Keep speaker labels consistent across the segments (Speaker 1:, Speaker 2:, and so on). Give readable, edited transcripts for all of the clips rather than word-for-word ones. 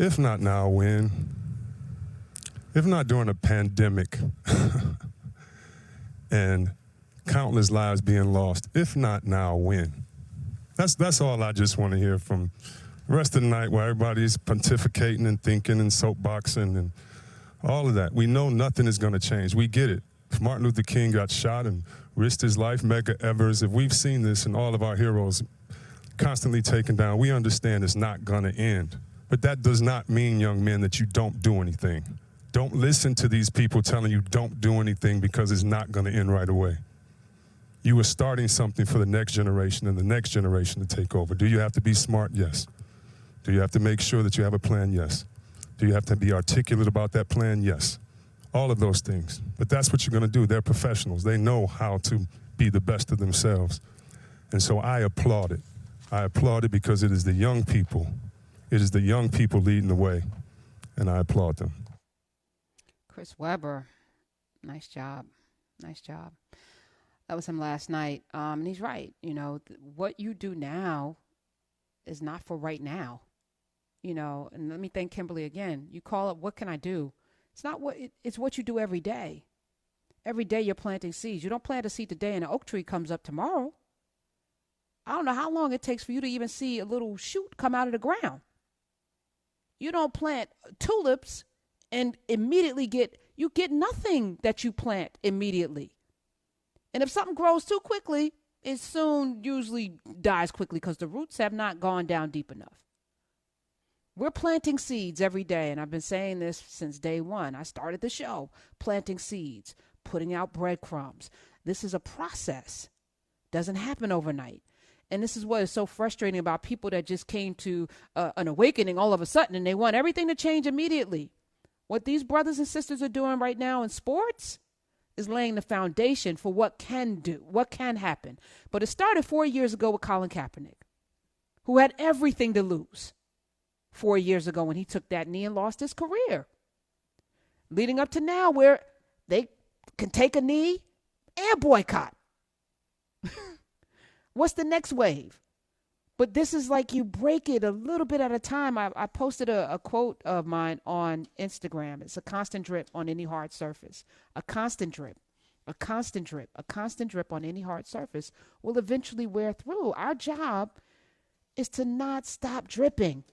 Speaker 1: If not now, when? If not during a pandemic and countless lives being lost, if not now, when? That's all I just want to hear from the rest of the night, where everybody's pontificating and thinking and soapboxing and all of that. We know nothing is going to change. We get it. If Martin Luther King got shot and risked his life, Medgar Evers, if we've seen this and all of our heroes constantly taken down, we understand it's not going to end. But that does not mean, young men, that you don't do anything. Don't listen to these people telling you don't do anything, because it's not going to end right away. You are starting something for the next generation and the next generation to take over. Do you have to be smart? Yes. Do you have to make sure that you have a plan? Yes. Do you have to be articulate about that plan? Yes. All of those things. But that's what you're going to do. They're professionals. They know how to be the best of themselves. And so I applaud it. I applaud it because it is the young people. It is the young people leading the way, and I applaud them.
Speaker 2: Chris Webber, nice job. Nice job. That was him last night. And he's right. You know, what you do now is not for right now. You know, and let me thank Kimberly again. You call it, what can I do? It's not what, it's what you do every day. Every day you're planting seeds. You don't plant a seed today and an oak tree comes up tomorrow. I don't know how long it takes for you to even see a little shoot come out of the ground. You don't plant tulips and immediately get nothing that you plant immediately. And if something grows too quickly, it soon usually dies quickly because the roots have not gone down deep enough. We're planting seeds every day, and I've been saying this since day one. I started the show, planting seeds, putting out breadcrumbs. This is a process. Doesn't happen overnight. And this is what is so frustrating about people that just came to an awakening all of a sudden, and they want everything to change immediately. What these brothers and sisters are doing right now in sports is laying the foundation for what can do, what can happen. But it started 4 years ago with Colin Kaepernick, who had everything to lose 4 years ago when he took that knee and lost his career. Leading up to now, where they can take a knee and boycott. What's the next wave? But this is like you break it a little bit at a time. I posted a quote of mine on Instagram. It's a constant drip on any hard surface. A constant drip, a constant drip, a constant drip on any hard surface will eventually wear through. Our job is to not stop dripping,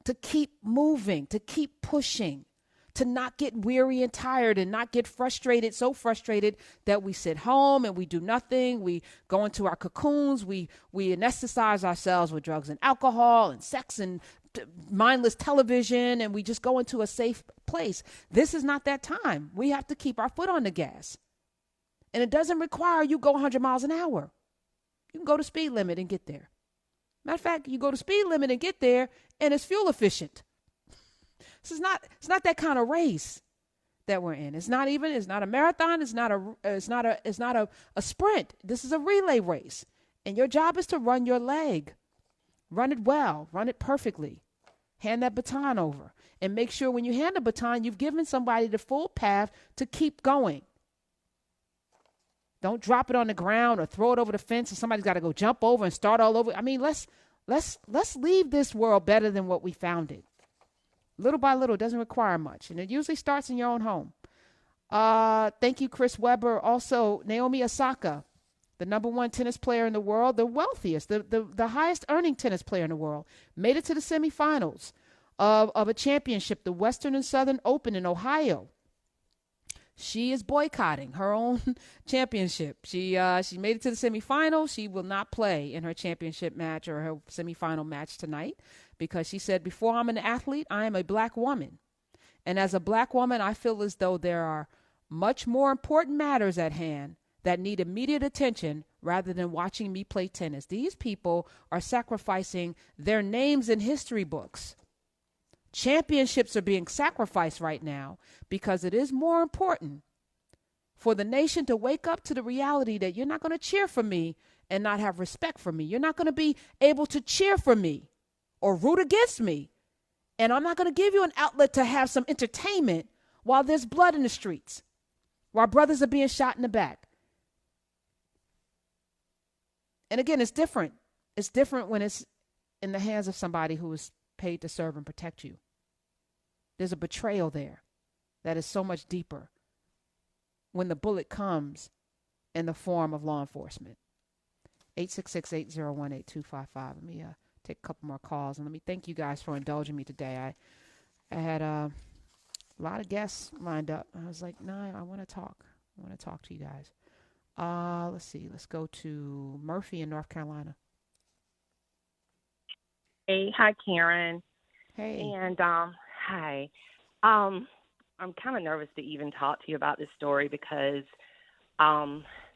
Speaker 2: to keep moving, to keep pushing, to not get weary and tired and not get frustrated, so frustrated that we sit home and we do nothing. We go into our cocoons. We anesthetize ourselves with drugs and alcohol and sex and mindless television, and we just go into a safe place. This is not that time. We have to keep our foot on the gas. And it doesn't require you go 100 miles an hour. You can go to speed limit and get there. Matter of fact, you go to speed limit and get there, and it's fuel efficient. It's not that kind of race that we're in. It's not a marathon. It's not a sprint. This is a relay race. And your job is to run your leg. Run it well. Run it perfectly. Hand that baton over. And make sure when you hand the baton, you've given somebody the full path to keep going. Don't drop it on the ground or throw it over the fence and somebody's got to go jump over and start all over. I mean, let's leave this world better than what we found it. Little by little, doesn't require much. And it usually starts in your own home. Thank you, Chris Webber. Also, Naomi Osaka, the #1 tennis player in the world, the wealthiest, the highest earning tennis player in the world, made it to the semifinals of a championship, the Western and Southern Open in Ohio. She is boycotting her own championship. She made it to the semifinals. She will not play in her championship match or her semifinal match tonight because she said, before I'm an athlete, I am a black woman. And as a black woman, I feel as though there are much more important matters at hand that need immediate attention rather than watching me play tennis. These people are sacrificing their names in history books. Championships are being sacrificed right now because it is more important for the nation to wake up to the reality that you're not going to cheer for me and not have respect for me. You're not going to be able to cheer for me or root against me. And I'm not going to give you an outlet to have some entertainment while there's blood in the streets, while brothers are being shot in the back. And again, it's different. It's different when it's in the hands of somebody who is paid to serve and protect you. There's a betrayal there that is so much deeper when the bullet comes in the form of law enforcement. 866-801-8255. Let me take a couple more calls, and let me thank you guys for indulging me today. I had a lot of guests lined up. I was like, no, I want to talk. I want to talk to you guys. Let's see. Let's go to Murphy in North Carolina.
Speaker 3: Hey, hi, Karen.
Speaker 2: Hey.
Speaker 3: And hi. I'm kind of nervous to even talk to you about this story because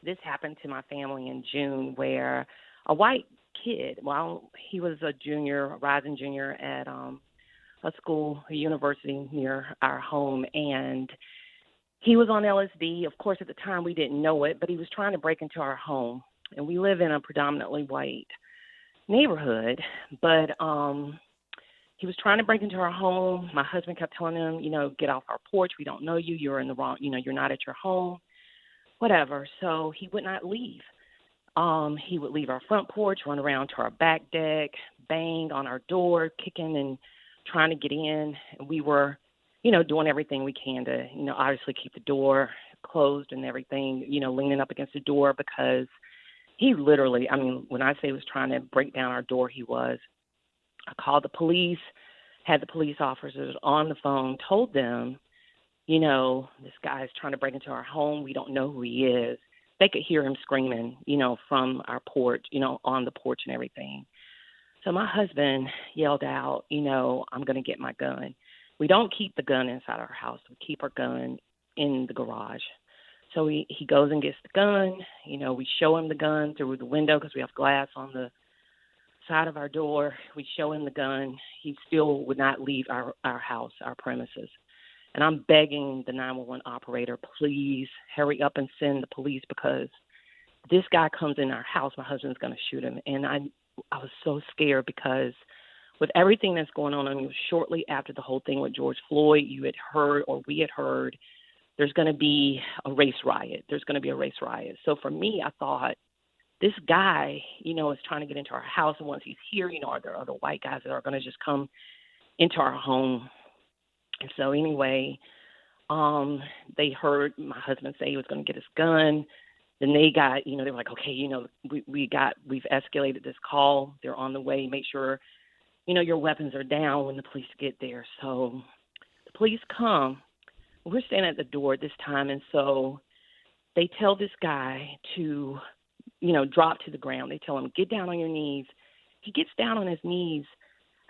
Speaker 3: this happened to my family in June, where a white kid, well, he was a junior, a rising junior at a school, a university near our home, and he was on LSD. Of course, at the time we didn't know it, but he was trying to break into our home. And we live in a predominantly white neighborhood, but he was trying to break into our home. My husband kept telling him, get off our porch. We don't know you. You're in the wrong, you're not at your home, whatever. So he would not leave. He would leave our front porch, run around to our back deck, bang on our door, kicking and trying to get in. And we were, doing everything we can to, obviously keep the door closed and everything, leaning up against the door, because he literally, when I say he was trying to break down our door, he was. I called the police, had the police officers on the phone, told them, this guy's trying to break into our home. We don't know who he is. They could hear him screaming, from our porch, on the porch and everything. So my husband yelled out, I'm going to get my gun. We don't keep the gun inside our house. We keep our gun in the garage. So he goes and gets the gun. We show him the gun through the window because we have glass on the side of our door. We show him the gun. He still would not leave our house, our premises. And I'm begging the 911 operator, please hurry up and send the police, because this guy comes in our house, my husband's going to shoot him. And I was so scared, because with everything that's going on, shortly after the whole thing with George Floyd, you had heard, or we had heard, there's going to be a race riot. There's going to be a race riot. So for me, I thought, this guy, is trying to get into our house. And once he's here, are there other white guys that are going to just come into our home? And so anyway, they heard my husband say he was going to get his gun. Then they got, they were like, okay, we've escalated this call. They're on the way. Make sure, your weapons are down when the police get there. So the police come. We're standing at the door at this time. And so they tell this guy to, drop to the ground. They tell him, get down on your knees. He gets down on his knees.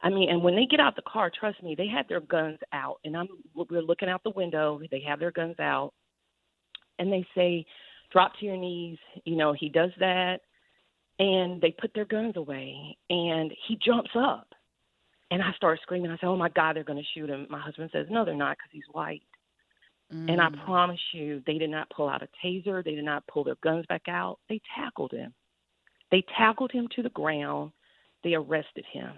Speaker 3: And when they get out the car, trust me, they had their guns out. And we're looking out the window. They have their guns out. And they say, drop to your knees. He does that. And they put their guns away. And he jumps up. And I start screaming. I say, oh, my God, they're going to shoot him. My husband says, no, they're not, because he's white. And I promise you, they did not pull out a taser. They did not pull their guns back out. They tackled him. They tackled him to the ground. They arrested him.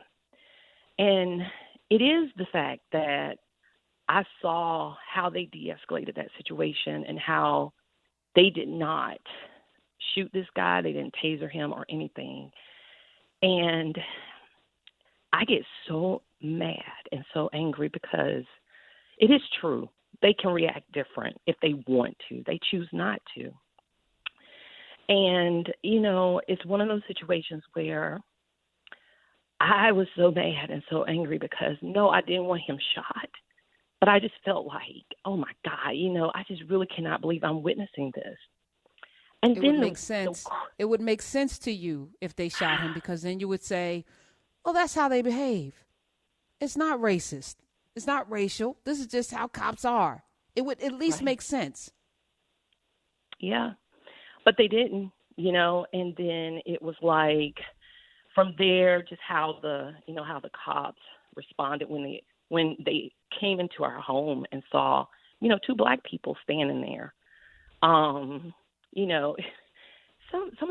Speaker 3: And it is the fact that I saw how they de-escalated that situation and how they did not shoot this guy. They didn't taser him or anything. And I get so mad and so angry, because it is true. They can react different if they want to. They choose not to. And, it's one of those situations where I was so mad and so angry, because, no, I didn't want him shot. But I just felt like, oh, my God, I just really cannot believe I'm witnessing this. And
Speaker 2: it
Speaker 3: then
Speaker 2: would make sense. It would make sense to you if they shot him, because then you would say, oh, that's how they behave. It's not racist. It's not racial. This is just how cops are. It would at least make sense.
Speaker 3: Yeah, but they didn't, and then it was like, from there, just how the cops responded when they came into our home and saw, two black people standing there. Some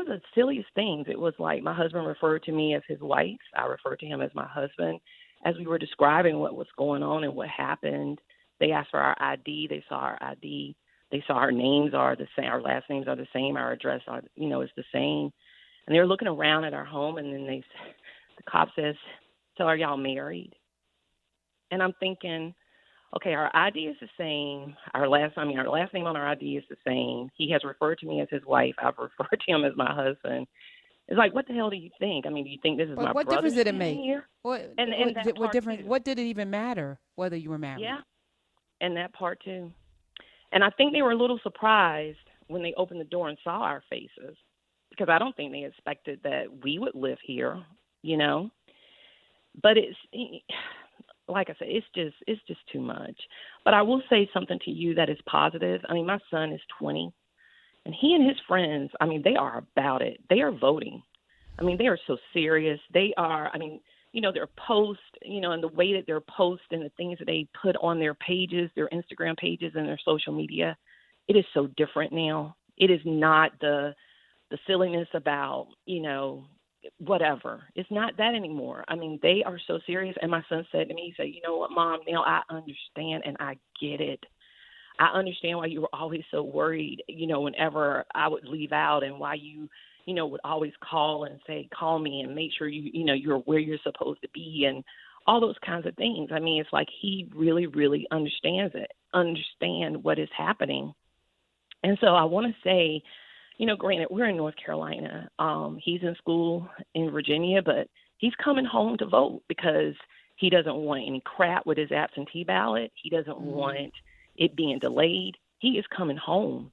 Speaker 3: of the silliest things. It was like, my husband referred to me as his wife. I referred to him as my husband. As we were describing what was going on and what happened, they asked for our ID. They saw our ID. They saw our names are the same. Our last names are the same. Our address is the same. And they were looking around at our home, and then the cop says, so are y'all married? And I'm thinking, okay, our ID is the same. Our last name on our ID is the same. He has referred to me as his wife. I've referred to him as my husband. It's like, what the hell do you think? I mean, do you think this is
Speaker 2: But
Speaker 3: my
Speaker 2: what
Speaker 3: brother
Speaker 2: difference did it
Speaker 3: standing
Speaker 2: make?
Speaker 3: here? And that
Speaker 2: What
Speaker 3: part
Speaker 2: difference?
Speaker 3: too.
Speaker 2: What did it even matter whether you were married?
Speaker 3: Yeah, and that part too. And I think they were a little surprised when they opened the door and saw our faces, because I don't think they expected that we would live here, you know. But it's like I said, it's just too much. But I will say something to you that is positive. I mean, my son is 20, and he and his friends, I mean, they are about it. They are voting. I mean, they are so serious. They are, I mean, you know, their posts, you know, and the way that they're posts and the things that they put on their pages, their Instagram pages and their social media, it is so different now. It is not the silliness about, you know, whatever. It's not that anymore. I mean, they are so serious. And my son said to me, he said, you know what, Mom, now I understand and I get it. I understand why you were always so worried, you know, whenever I would leave out, and why you know, would always call and say, call me and make sure you know, you're where you're supposed to be and all those kinds of things. I mean, it's like he really, really understand what is happening. And so I want to say, you know, granted, we're in North Carolina. He's in school in Virginia, but he's coming home to vote because he doesn't want any crap with his absentee ballot. He doesn't want it being delayed. He is coming home.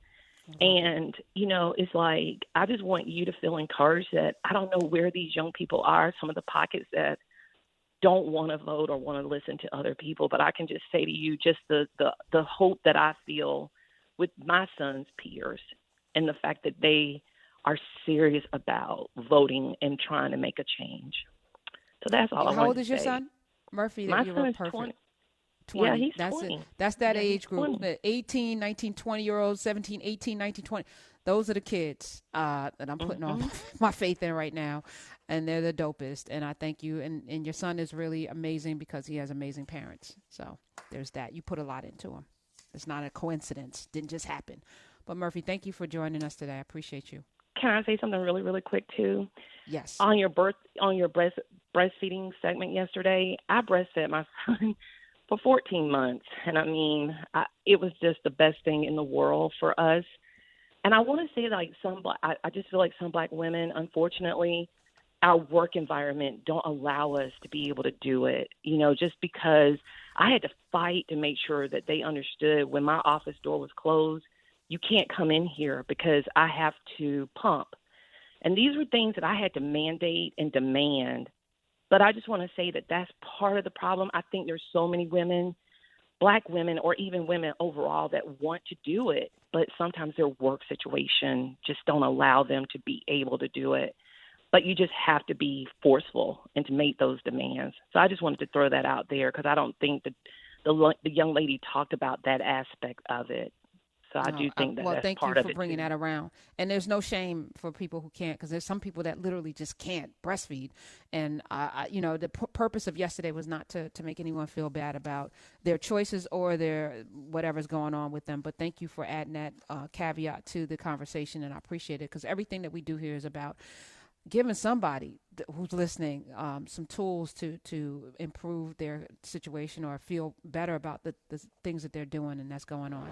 Speaker 3: And, you know, it's like, I just want you to feel encouraged that I don't know where these young people are, some of the pockets that don't want to vote or want to listen to other people. But I can just say to you, just the hope that I feel with my son's peers and the fact that they are serious about voting and trying to make a change. So that's all I want to say.
Speaker 2: How old is your son? Murphy,
Speaker 3: My
Speaker 2: you
Speaker 3: son
Speaker 2: were
Speaker 3: is
Speaker 2: perfect.
Speaker 3: 20.
Speaker 2: 20.
Speaker 3: Yeah, he's
Speaker 2: That's
Speaker 3: 20.
Speaker 2: It. That's that
Speaker 3: Yeah,
Speaker 2: age
Speaker 3: he's
Speaker 2: group.
Speaker 3: 20.
Speaker 2: 18, 19, 20-year-olds, 17, 18, 19, 20. Those are the kids that I'm putting all my faith in right now. And they're the dopest. And I thank you. And your son is really amazing because he has amazing parents. So there's that. You put a lot into him. It's not a coincidence. Didn't just happen. But Murphy, thank you for joining us today. I appreciate you.
Speaker 3: Can I say something really, really quick too?
Speaker 2: Yes.
Speaker 3: On your breastfeeding segment yesterday, I breastfed my son for 14 months. And I mean, it was just the best thing in the world for us. And I want to say, like, I just feel like some Black women, unfortunately, our work environment don't allow us to be able to do it, you know, just because I had to fight to make sure that they understood when my office door was closed, you can't come in here because I have to pump. And these were things that I had to mandate and demand. But I just want to say that that's part of the problem. I think there's so many women, Black women, or even women overall, that want to do it, but sometimes their work situation just don't allow them to be able to do it. But you just have to be forceful and to make those demands. So I just wanted to throw that out there because I don't think that the young lady talked about that aspect of it. So I do think that that's
Speaker 2: thank
Speaker 3: part
Speaker 2: you
Speaker 3: of
Speaker 2: for
Speaker 3: it
Speaker 2: bringing
Speaker 3: too.
Speaker 2: that around. And there's no shame for people who can't, because there's some people that literally just can't breastfeed. And you know, the purpose of yesterday was not to make anyone feel bad about their choices or their whatever's going on with them. But thank you for adding that caveat to the conversation, and I appreciate it, because everything that we do here is about giving somebody who's listening some tools to improve their situation or feel better about the things that they're doing and that's going on.